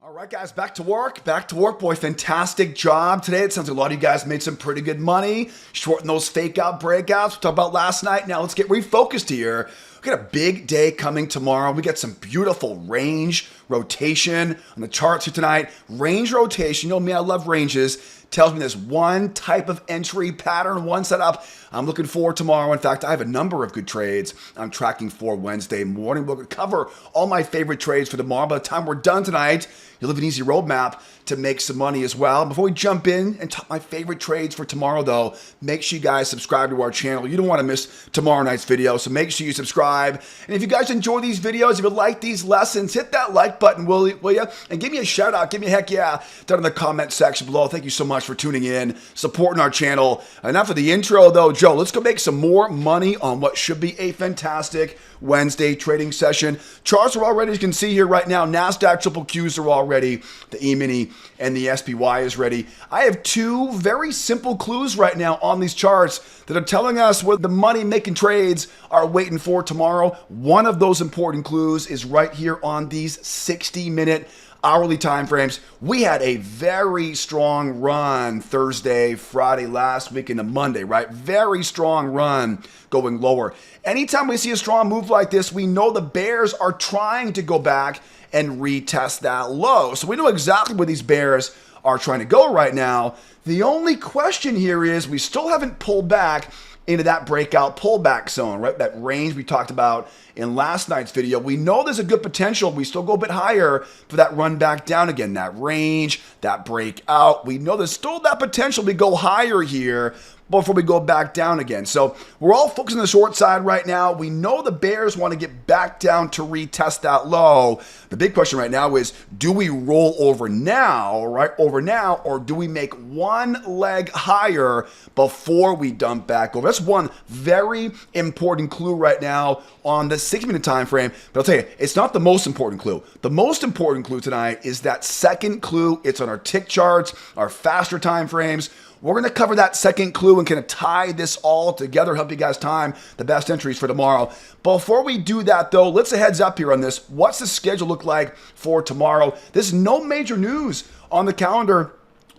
All right, guys, back to work. Back to work, boy. Fantastic job today. It sounds like a lot of you guys made some pretty good money. Shorting those fake out breakouts we talked about last night. Now let's get refocused here. We got a big day coming tomorrow. We got some beautiful range rotation on the charts here tonight. Range rotation, you know me, I love ranges. Tells me there's one type of entry pattern, one setup I'm looking for tomorrow. In fact, I have a number of good trades I'm tracking for Wednesday morning. We'll cover all my favorite trades for tomorrow. By the time we're done tonight, you'll have an easy roadmap to make some money as well. Before we jump in and talk my favorite trades for tomorrow, though, make sure you guys subscribe to our channel. You don't want to miss tomorrow night's video, so make sure you subscribe. And if you guys enjoy these videos, if you like these lessons, hit that like button, will you? And give me a shout out, give me a heck yeah down in the comment section below. Thank you so much for tuning in, supporting our channel. Enough of the intro, though, Joe. Let's go make some more money on what should be a fantastic Wednesday trading session. Charts are all ready, as you can see here right now. NASDAQ triple Qs are all ready. The E-mini and the SPY is ready. I have two very simple clues right now on these charts that are telling us what the money-making trades are waiting for tomorrow. One of those important clues is right here on these 60-minute hourly time frames. We had a very strong run Thursday, Friday, last week into Monday, right? Very strong run going lower. Anytime we see a strong move like this, we know the bears are trying to go back and retest that low. So we know exactly where these bears are trying to go right now. The only question here is we still haven't pulled back into that breakout pullback zone, right? That range we talked about in last night's video. We know there's a good potential. We still go a bit higher for that run back down again. That range, that breakout. We know there's still that potential to go higher here before we go back down again. So we're all focused on the short side right now. We know the bears want to get back down to retest that low. The big question right now is, do we roll over now, right? Over now, or do we make one leg higher before we dump back over? That's one very important clue right now on the 6-minute time frame. But I'll tell you, it's not the most important clue. The most important clue tonight is that second clue. It's on our tick charts, our faster time frames. We're going to cover that second clue and kind of tie this all together, help you guys time the best entries for tomorrow. Before we do that, though, let's a heads up here on this. What's the schedule look like for tomorrow? There's no major news on the calendar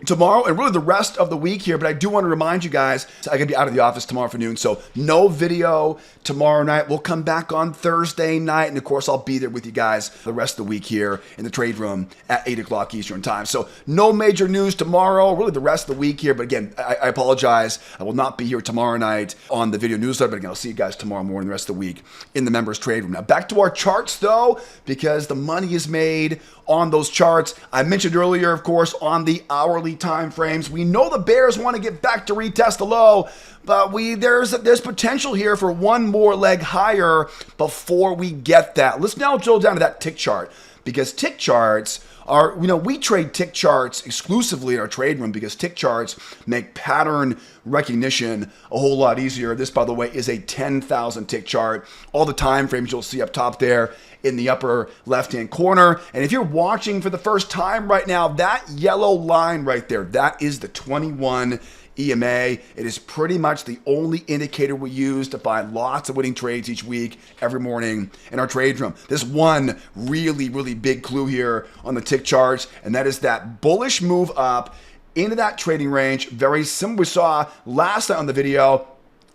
tomorrow and really the rest of the week here, but I do want to remind you guys, I'm going to be out of the office tomorrow afternoon, so no video tomorrow night. We'll come back on Thursday night, and of course, I'll be there with you guys the rest of the week here in the trade room at 8 o'clock Eastern time. So no major news tomorrow, really the rest of the week here, but again, I apologize. I will not be here tomorrow night on the video newsletter, but again, I'll see you guys tomorrow morning, the rest of the week in the members trade room. Now, back to our charts, though, because the money is made on those charts. I mentioned earlier, of course, on the hourly time frames, we know the bears want to get back to retest the low, but there's potential here for one more leg higher before we get that. Let's now drill down to that tick chart, because tick charts are, we trade tick charts exclusively in our trade room because tick charts make pattern recognition a whole lot easier. This, by the way, is a 10,000 tick chart. All the time frames you'll see up top there in the upper left-hand corner. And if you're watching for the first time right now, that yellow line right there, that is the 21 EMA. It is pretty much the only indicator we use to find lots of winning trades each week, every morning in our trade room. There's one really, really big clue here on the tick charts, and that is that bullish move up into that trading range. Very similar we saw last night on the video.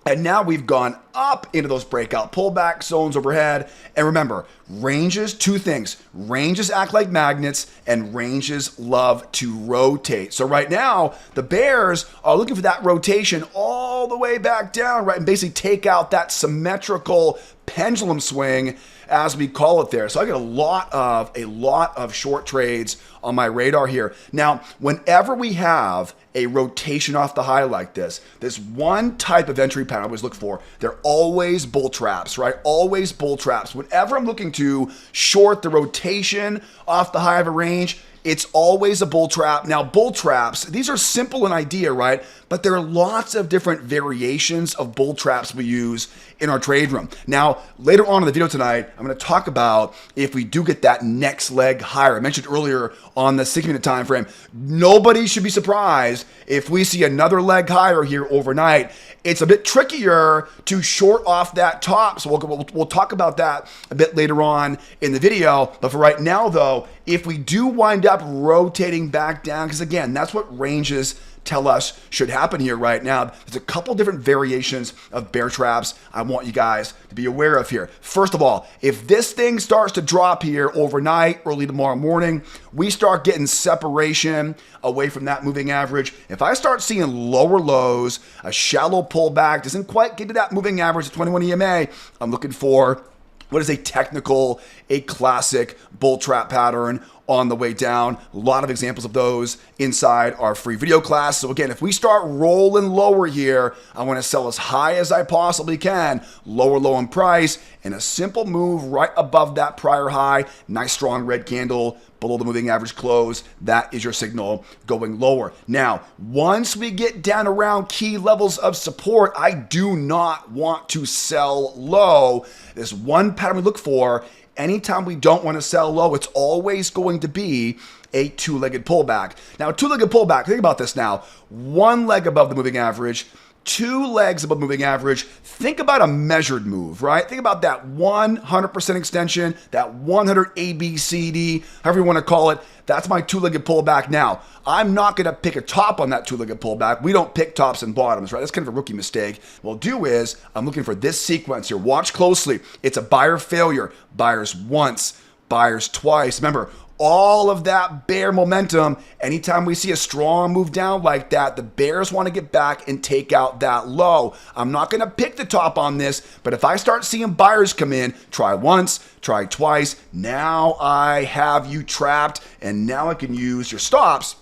And now we've gone up into those breakout pullback zones overhead. And remember, ranges, two things. Ranges act like magnets and ranges love to rotate. So right now, the bears are looking for that rotation all the way back down, right? And basically take out that symmetrical pendulum swing, as we call it there. So I got a lot of short trades on my radar here. Now, whenever we have a rotation off the high like this, there's one type of entry pattern I always look for. They're always bull traps, right? Always bull traps. Whenever I'm looking to short the rotation off the high of a range, it's always a bull trap. Now, bull traps, these are simple in idea, right? But there are lots of different variations of bull traps we use in our trade room. Now, later on in the video tonight, I'm going to talk about if we do get that next leg higher. I mentioned earlier on the 6-minute time frame, nobody should be surprised if we see another leg higher here overnight. It's a bit trickier to short off that top, so we'll talk about that a bit later on in the video. But for right now, though, if we do wind up kept rotating back down because, again, that's what ranges tell us should happen here right now. There's a couple different variations of bear traps I want you guys to be aware of here. First of all, if this thing starts to drop here overnight, early tomorrow morning, we start getting separation away from that moving average. If I start seeing lower lows, a shallow pullback, doesn't quite get to that moving average of 21 EMA, I'm looking for what is a technical, a classic bull trap pattern on the way down. A lot of examples of those inside our free video class. So again, if we start rolling lower here, I want to sell as high as I possibly can, lower low in price, and a simple move right above that prior high. Nice strong red candle below the moving average close. That is your signal going lower. Now, once we get down around key levels of support, I do not want to sell low. There's one pattern we look for. Anytime we don't want to sell low, it's always going to be a two-legged pullback. Now, a two-legged pullback, think about this now. One leg above the moving average, two legs above moving average. Think about a measured move, right? Think about that 100% extension, that 100 ABCD, however you want to call it. That's my two-legged pullback. Now, I'm not going to pick a top on that two-legged pullback. We don't pick tops and bottoms, right? That's kind of a rookie mistake. What I'll do is I'm looking for this sequence here. Watch closely. It's a buyer failure. Buyers once, buyers twice. Remember, all of that bear momentum, anytime we see a strong move down like that, the bears want to get back and take out that low. I'm not going to pick the top on this, but if I start seeing buyers come in, try once, try twice, now I have you trapped, and now I can use your stops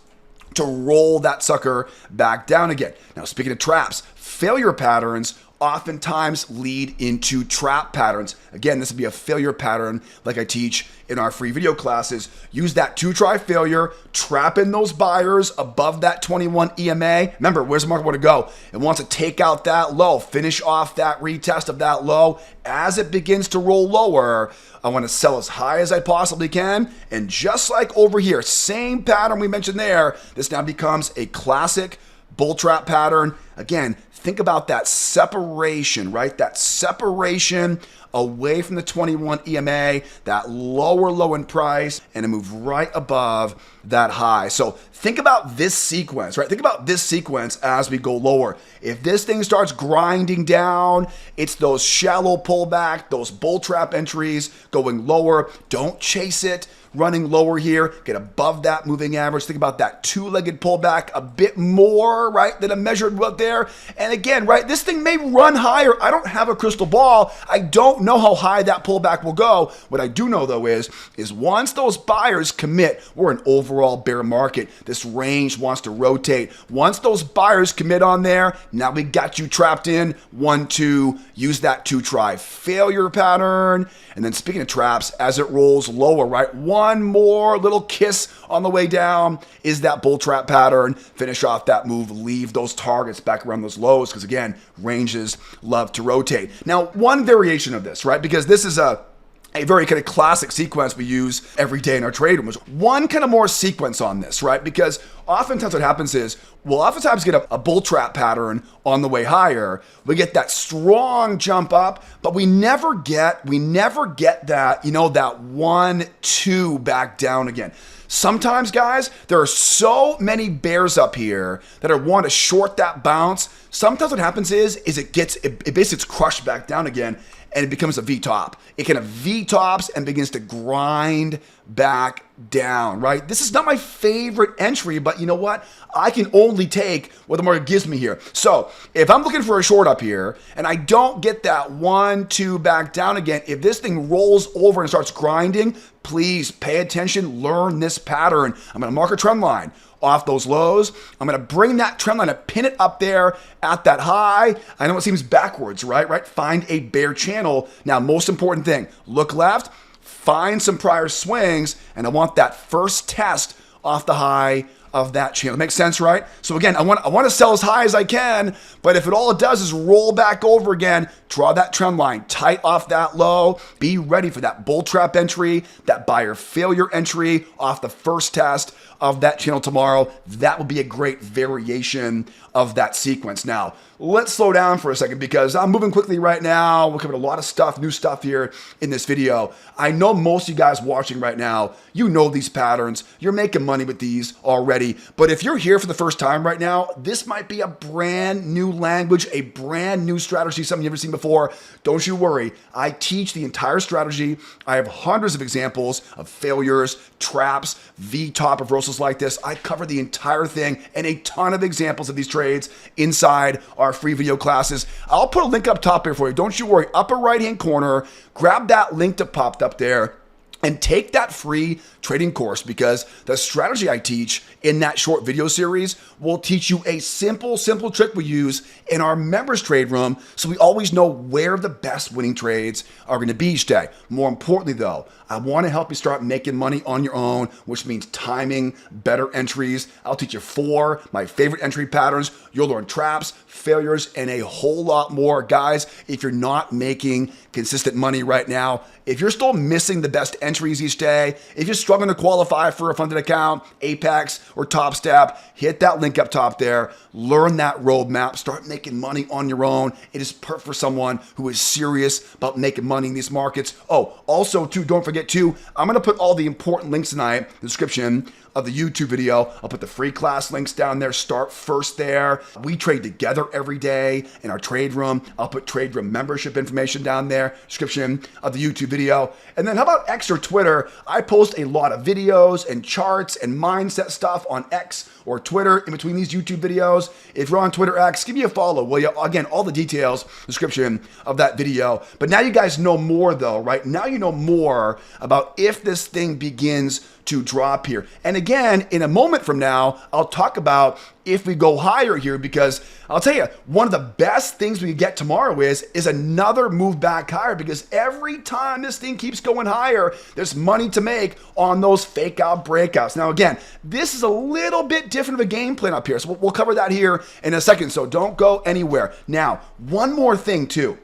to roll that sucker back down again. Now, speaking of traps, failure patterns oftentimes lead into trap patterns. Again, this would be a failure pattern like I teach in our free video classes. Use that two-try failure, trap in those buyers above that 21 EMA. Remember, where's the market want to go? It wants to take out that low, finish off that retest of that low. As it begins to roll lower, I want to sell as high as I possibly can. And just like over here, same pattern we mentioned there, this now becomes a classic bull trap pattern. Again, think about that separation, right? That separation away from the 21 EMA, that lower low in price, and a move right above that high. So think about this sequence, right? Think about this sequence as we go lower. If this thing starts grinding down, it's those shallow pullback, those bull trap entries going lower. Don't chase it. Running lower here, get above that moving average. Think about that two-legged pullback a bit more, right, than a measured up there. And again, right, this thing may run higher. I don't have a crystal ball. I don't know how high that pullback will go. What I do know, though, is once those buyers commit, we're an overall bear market. This range wants to rotate. Once those buyers commit on there, now we got you trapped in. 1, 2, use that two-try failure pattern. And then speaking of traps, as it rolls lower, right, one more little kiss on the way down is that bull trap pattern. Finish off that move, leave those targets back around those lows because, again, ranges love to rotate. Now, one variation of this, right, because this is a very kind of classic sequence we use every day in our trade room. One kind of more sequence on this, right? Because oftentimes what happens is we'll oftentimes get a bull trap pattern on the way higher. We get that strong jump up, but we never get that, that 1, 2 back down again. Sometimes, guys, there are so many bears up here that want to short that bounce. Sometimes what happens is it basically gets crushed back down again, and it becomes a V-top. It kind of V-tops and begins to grind back down, right? This is not my favorite entry, but you know what? I can only take what the market gives me here. So if I'm looking for a short up here and I don't get that 1, 2 back down again, if this thing rolls over and starts grinding, please pay attention, learn this pattern. I'm going to mark a trend line off those lows. I'm going to bring that trend line and pin it up there at that high. I know it seems backwards, right? Find a bear channel. Now, most important thing, look left, find some prior swings, and I want that first test off the high of that channel. Makes sense, right? So again, I want to sell as high as I can, but if all it does is roll back over again, draw that trend line tight off that low, be ready for that bull trap entry, that buyer failure entry off the first test of that channel tomorrow. That will be a great variation of that sequence. Now, let's slow down for a second because I'm moving quickly right now. We're covering a lot of stuff, new stuff here in this video. I know most of you guys watching right now, you know these patterns. You're making money with these already. But if you're here for the first time right now, this might be a brand new language, a brand new strategy, something you've never seen before. Don't you worry. I teach the entire strategy. I have hundreds of examples of failures, traps, V-top reversals like this. I cover the entire thing and a ton of examples of these trades inside our free video classes. I'll put a link up top here for you. Don't you worry. Upper right-hand corner, grab that link that popped up there and take that free trading course because the strategy I teach in that short video series will teach you a simple trick we use in our members trade room so we always know where the best winning trades are going to be each day. More importantly though, I want to help you start making money on your own, which means timing, better entries. I'll teach you 4 my favorite entry patterns. You'll learn traps, failures, and a whole lot more. Guys, if you're not making consistent money right now, if you're still missing the best entries each day, if you're struggling to qualify for a funded account, Apex or Top Step, hit that link up top there. Learn that roadmap. Start making money on your own. It is perfect for someone who is serious about making money in these markets. Oh, also too, don't forget too, I'm going to put all the important links tonight in the description of the YouTube video. I'll put the free class links down there. Start first there. We trade together every day in our trade room. I'll put trade room membership information down there, description of the YouTube video. And then how about X or Twitter? I post a lot of videos and charts and mindset stuff on X or Twitter in between these YouTube videos. If you're on Twitter X, give me a follow, will you? Again, all the details, description of that video. But now you guys know more though, right? Now you know more about if this thing begins to drop here. And again, in a moment from now, I'll talk about if we go higher here because I'll tell you, one of the best things we can get tomorrow is another move back higher because every time this thing keeps going higher, there's money to make on those fake out breakouts. Now, again, this is a little bit different of a game plan up here. So we'll cover that here in a second. So don't go anywhere. Now, one more thing too.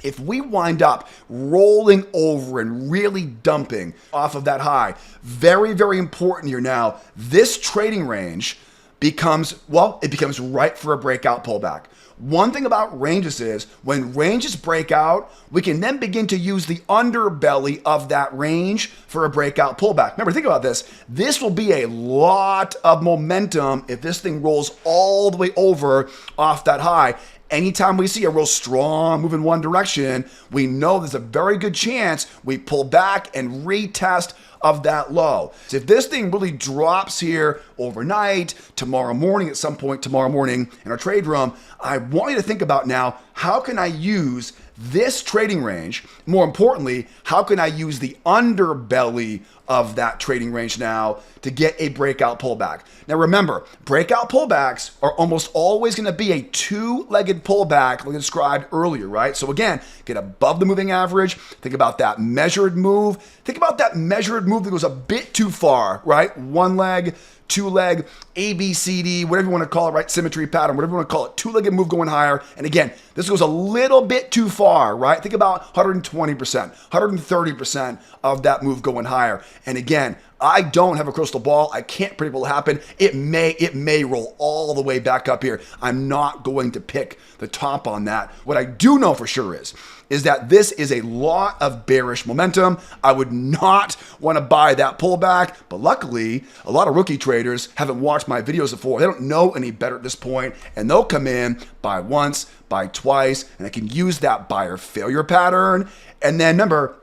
If we wind up rolling over and really dumping off of that high, very, very important here now, this trading range becomes right for a breakout pullback. One thing about ranges is when ranges break out, we can then begin to use the underbelly of that range for a breakout pullback. Remember, think about this. This will be a lot of momentum if this thing rolls all the way over off that high. Anytime we see a real strong move in one direction, we know there's a very good chance we pull back and retest of that low. So if this thing really drops here overnight, tomorrow morning, at some point tomorrow morning in our trade room, I want you to think about now, how can I use this trading range? More importantly, how can I use the underbelly of that trading range now to get a breakout pullback? Now remember, breakout pullbacks are almost always going to be a 2-legged pullback like I described earlier, right? So again, get above the moving average. Think about that measured move. Think about that measured move that goes a bit too far, right? 1 leg, 2 leg, A, B, C, D, whatever you want to call it, right? Symmetry pattern, whatever you want to call it, 2-legged move going higher. And again, this goes a little bit too far, right? Think about 120%, 130% of that move going higher. And again, I don't have a crystal ball. I can't predict what will happen. It may roll all the way back up here. I'm not going to pick the top on that. What I do know for sure is that this is a lot of bearish momentum. I would not want to buy that pullback, but luckily, a lot of rookie traders haven't watched my videos before. They don't know any better at this point, and they'll come in, buy once, buy twice, and I can use that buyer failure pattern. And then remember,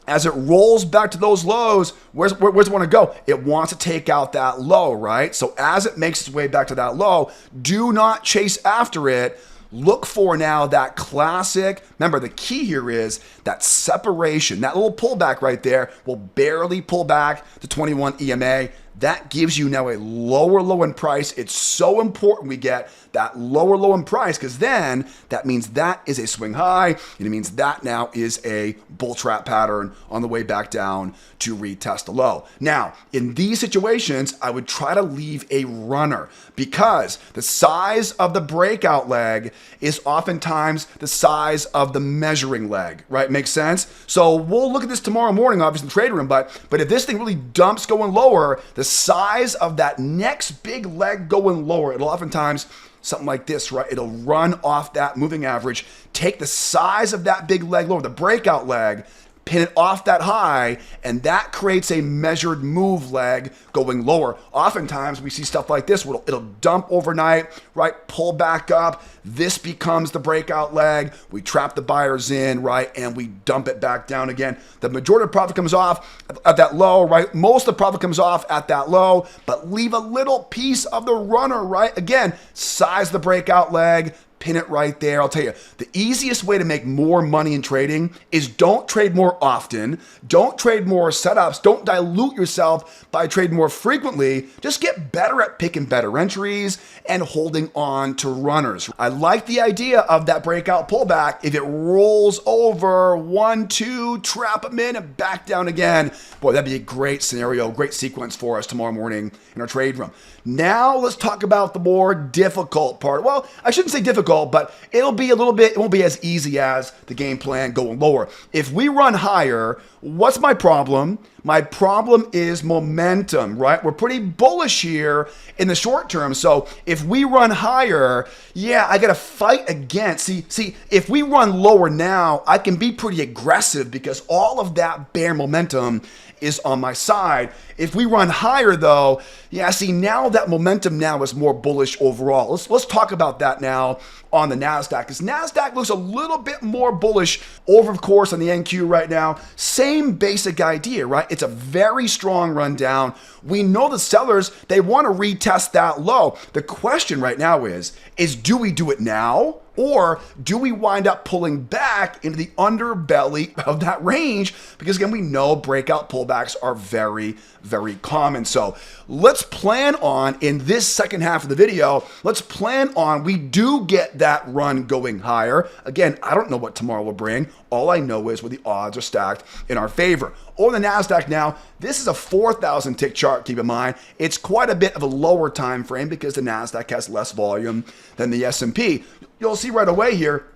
as it rolls back to those lows, where's it want to go? It wants to take out that low, right? So as it makes its way back to that low, do not chase after it. Look for now that classic. Remember, the key here is that separation. That little pullback right there will barely pull back to 21 EMA. That gives you now a lower low in price. It's so important we get that lower low in price because then that means that is a swing high and it means that now is a bull trap pattern on the way back down to retest the low. Now, in these situations, I would try to leave a runner because the size of the breakout leg is oftentimes the size of the measuring leg, right? Makes sense? So we'll look at this tomorrow morning, obviously in the trade room, but if this thing really dumps going lower, the size of that next big leg going lower, it'll oftentimes something like this, right? It'll run off that moving average, take the size of that big leg lower, the breakout leg, pin it off that high, and that creates a measured move leg going lower. Oftentimes we see stuff like this where it'll dump overnight, right? Pull back up. This becomes the breakout leg. We trap the buyers in, right? And we dump it back down again. The majority of profit comes off at that low, right? Most of the profit comes off at that low, but leave a little piece of the runner, right? Again, size the breakout leg, pin it right there. I'll tell you, the easiest way to make more money in trading is don't trade more often. Don't trade more setups. Don't dilute yourself by trading more frequently. Just get better at picking better entries and holding on to runners. I like the idea of that breakout pullback. If it rolls over 1, 2, trap them in and back down again. Boy, that'd be a great scenario, great sequence for us tomorrow morning in our trade room. Now let's talk about the more difficult part. Well, I shouldn't say difficult, but it'll be a little bit, it won't be as easy as the game plan going lower. If we run higher, what's my problem? My problem is momentum, right? We're pretty bullish here in the short term. So if we run higher, yeah, I got to fight against. See, if we run lower now, I can be pretty aggressive because all of that bear momentum is on my side. If we run higher though, yeah, see now that momentum now is more bullish overall. Let's talk about that now on the NASDAQ, because NASDAQ looks a little bit more bullish over, of course, on the NQ right now. Same basic idea, right? It's a very strong rundown. We know the sellers, they want to retest that low. The question right now is do we do it now? Or do we wind up pulling back into the underbelly of that range? Because again, we know breakout pullbacks are very, very common. So let's plan on, in this second half of the video, let's plan on we do get that run going higher. Again, I don't know what tomorrow will bring. All I know is where the odds are stacked in our favor. On the NASDAQ now, this is a 4,000 tick chart, keep in mind. It's quite a bit of a lower time frame because the NASDAQ has less volume than the S&P. You'll see right away here,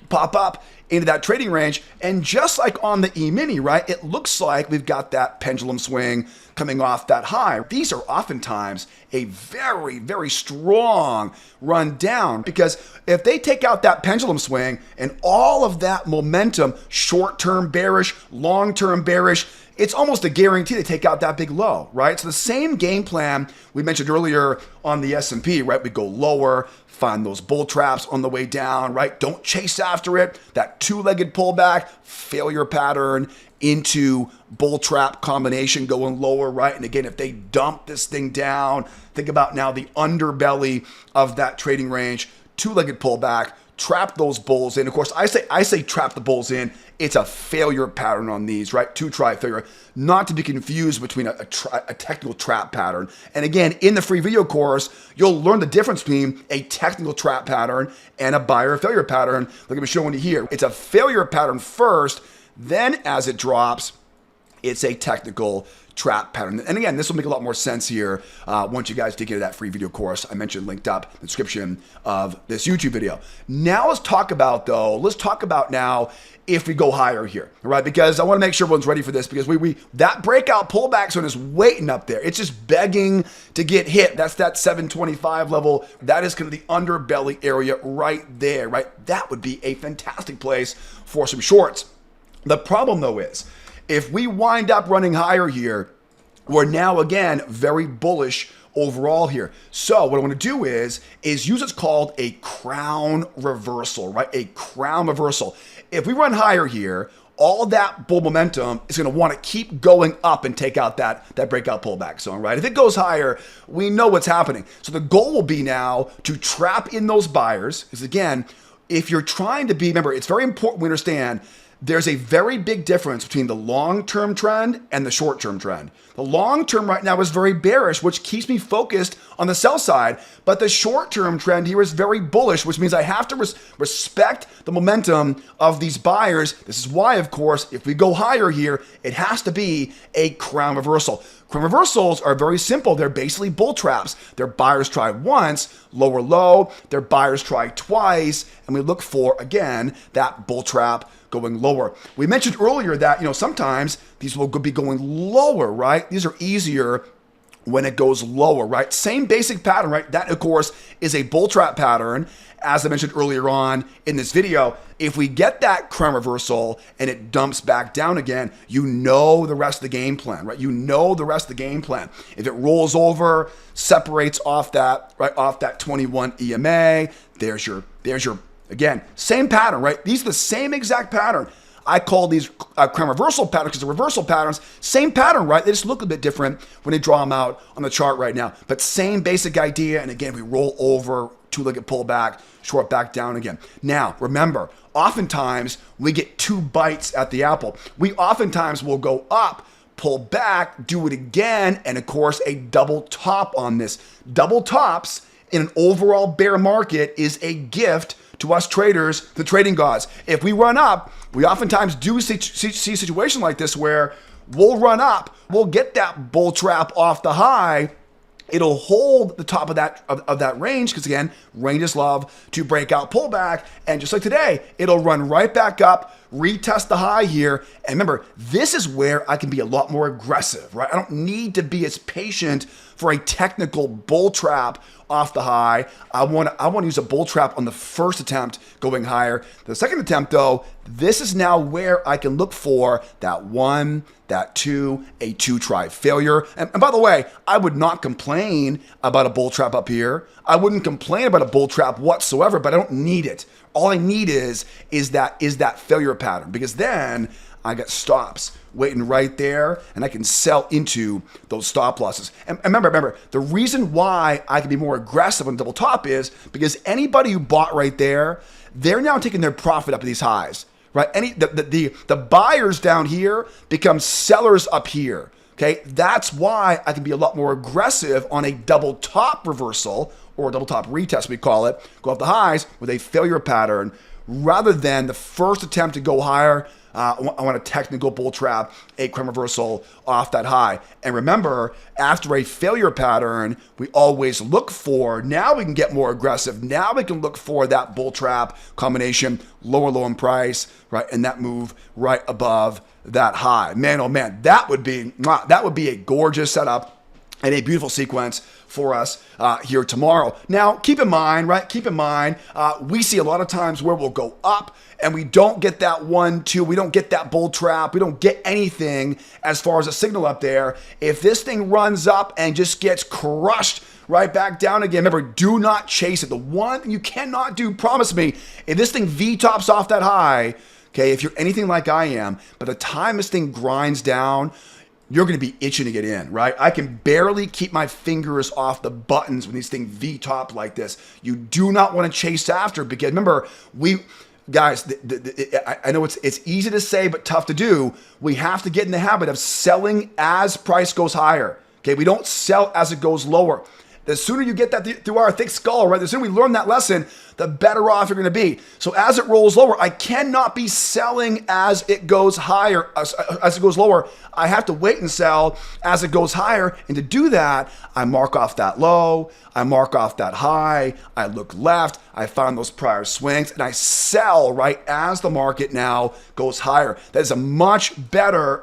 pop up into that trading range. And just like on the E-mini, right, it looks like we've got that pendulum swing coming off that high. These are oftentimes a very, very strong run down, because if they take out that pendulum swing and all of that momentum, short-term bearish, long-term bearish, it's almost a guarantee they take out that big low, right? So the same game plan we mentioned earlier on the S&P, right? We go lower, find those bull traps on the way down, right? Don't chase after it. That two-legged pullback, failure pattern into bull trap combination going lower, right? And again, if they dump this thing down, think about now the underbelly of that trading range, two-legged pullback, trap those bulls in. Of course, I say trap the bulls in. It's a failure pattern on these, right? Two-try failure. Not to be confused between a technical trap pattern. And again, in the free video course, you'll learn the difference between a technical trap pattern and a buyer failure pattern. Like I'm showing you here. It's a failure pattern first, then as it drops, it's a technical trap pattern. And again, this will make a lot more sense here once you guys dig into that free video course I mentioned linked up in the description of this YouTube video. Now let's talk about now if we go higher here, right? Because I want to make sure everyone's ready for this, because that breakout pullback zone is waiting up there. It's just begging to get hit. That's that 725 level. That is kind of the underbelly area right there, right? That would be a fantastic place for some shorts. The problem though is, if we wind up running higher here, we're now again very bullish overall here. So what I want to do is use what's called a crown reversal, right? A crown reversal. If we run higher here, all that bull momentum is going to want to keep going up and take out that breakout pullback zone, right? If it goes higher, we know what's happening. So the goal will be now to trap in those buyers. Because again, if you're trying to be, remember, it's very important we understand there's a very big difference between the long-term trend and the short-term trend. The long-term right now is very bearish, which keeps me focused on the sell side. But the short-term trend here is very bullish, which means I have to respect the momentum of these buyers. This is why, of course, if we go higher here, it has to be a crown reversal. Crown reversals are very simple. They're basically bull traps. Their buyers try once, lower low. Their buyers try twice, and we look for, again, that bull trap going lower. We mentioned earlier that, sometimes these will be going lower, right? These are easier when it goes lower, right? Same basic pattern, right? That, of course, is a bull trap pattern. As I mentioned earlier on in this video, if we get that crown reversal and it dumps back down again, you know the rest of the game plan, right? You know the rest of the game plan. If it rolls over, separates off that, right, off that 21 EMA, there's your, again, same pattern, right? These are the same exact pattern. I call these crown reversal patterns because the reversal patterns, same pattern, right? They just look a bit different when they draw them out on the chart right now. But same basic idea. And again, we roll over, two-legged pullback, short back down again. Now, remember, oftentimes we get two bites at the apple. We oftentimes will go up, pull back, do it again, and of course, a double top on this. Double tops in an overall bear market is a gift to us traders, the trading gods. If we run up, we oftentimes do see a situation like this where we'll run up, we'll get that bull trap off the high, it'll hold the top of that range because, again, ranges love to break out pullback. And just like today, it'll run right back up, retest the high here. And remember, this is where I can be a lot more aggressive, right? I don't need to be as patient for a technical bull trap off the high. I want to use a bull trap on the first attempt going higher. The second attempt, though, this is now where I can look for that one, that two, a two-try failure. And by the way, I would not complain about a bull trap up here. I wouldn't complain about a bull trap whatsoever, but I don't need it. All I need is that failure pattern, because then I got stops waiting right there, and I can sell into those stop losses. And remember, the reason why I can be more aggressive on double top is because anybody who bought right there, they're now taking their profit up at these highs, right? The buyers down here become sellers up here, okay? That's why I can be a lot more aggressive on a double top reversal, or a double top retest, we call it, go off the highs with a failure pattern, rather than the first attempt to go higher. I want a technical bull trap, a crown reversal off that high. And remember, after a failure pattern, we always look for, now we can get more aggressive. Now we can look for that bull trap combination, lower low in price, right? And that move right above that high. Man, oh man, that would be a gorgeous setup and a beautiful sequence for us here tomorrow. Now, keep in mind, right? We see a lot of times where we'll go up and we don't get that 1, 2, we don't get that bull trap, we don't get anything as far as a signal up there. If this thing runs up and just gets crushed right back down again, remember, do not chase it. The one thing you cannot do, promise me, if this thing V-tops off that high, okay, if you're anything like I am, by the time this thing grinds down, you're going to be itching to get in, right? I can barely keep my fingers off the buttons when these things V-top like this. You do not want to chase after, because remember, guys, I know it's easy to say but tough to do. We have to get in the habit of selling as price goes higher. Okay, we don't sell as it goes lower. The sooner you get that through our thick skull, right? The sooner we learn that lesson, the better off you're going to be. So as it rolls lower, I cannot be selling as it goes higher, as it goes lower. I have to wait and sell as it goes higher. And to do that, I mark off that low, I mark off that high, I look left, I find those prior swings, and I sell right as the market now goes higher. That is a much better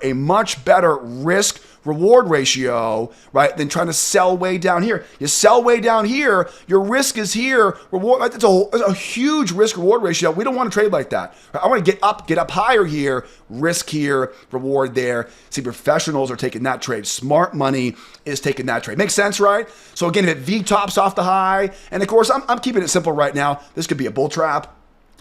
risk reward ratio, right, than trying to sell way down here. You sell way down here, your risk is here, reward, it's a huge risk reward ratio. We don't want to trade like that. I want to get up higher here, risk here, reward there. See, professionals are taking that trade. Smart money is taking that trade. Makes sense, right? So again, if it V-tops off the high, and of course, I'm keeping it simple right now. This could be a bull trap.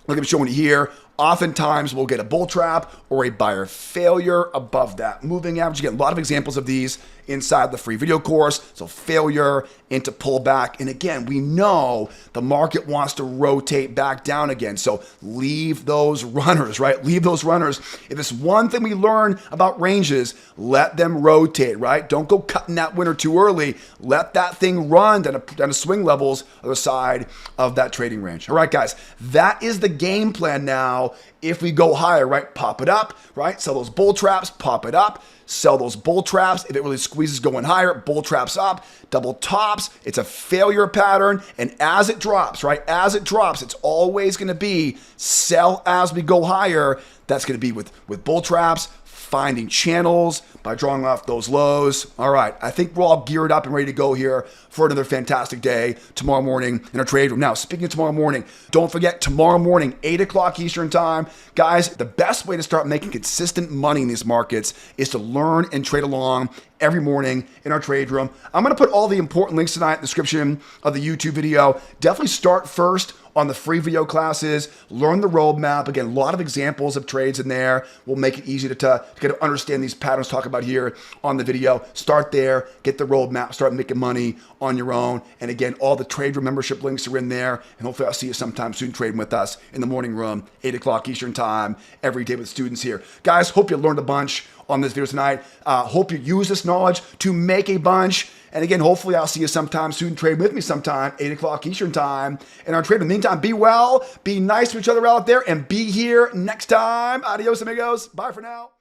Like I'm showing you here, oftentimes we'll get a bull trap or a buyer failure above that moving average. You get a lot of examples of these inside the free video course. So failure into pullback. And again, we know the market wants to rotate back down again. So leave those runners, right? Leave those runners. If it's one thing we learn about ranges, let them rotate, right? Don't go cutting that winner too early. Let that thing run down to swing levels on the side of that trading range. All right, guys, that is the game plan now. If we go higher, right, pop it up, right? Sell those bull traps, pop it up, sell those bull traps. If it really squeezes going higher, bull traps up, double tops. It's a failure pattern. And as it drops, right, as it drops, it's always going to be sell as we go higher. That's going to be with bull traps, finding channels, by drawing off those lows. All right, I think we're all geared up and ready to go here for another fantastic day tomorrow morning in our trade room. Now, speaking of tomorrow morning, don't forget tomorrow morning, 8 o'clock Eastern time. Guys, the best way to start making consistent money in these markets is to learn and trade along every morning in our trade room. I'm going to put all the important links tonight in the description of the YouTube video. Definitely start first on the free video classes, learn the roadmap. Again, a lot of examples of trades in there will make it easy to get to understand these patterns talk about here on the video. Start there, get the roadmap, start making money on your own. And again, all the trade room membership links are in there. And hopefully I'll see you sometime soon trading with us in the morning room, 8 o'clock Eastern time, every day with students here. Guys, hope you learned a bunch on this video tonight. Hope you use this knowledge to make a bunch. And again, hopefully I'll see you sometime soon. Trade with me sometime, 8 o'clock Eastern time. And our trade. In the meantime, be well, be nice to each other out there, and be here next time. Adios, amigos. Bye for now.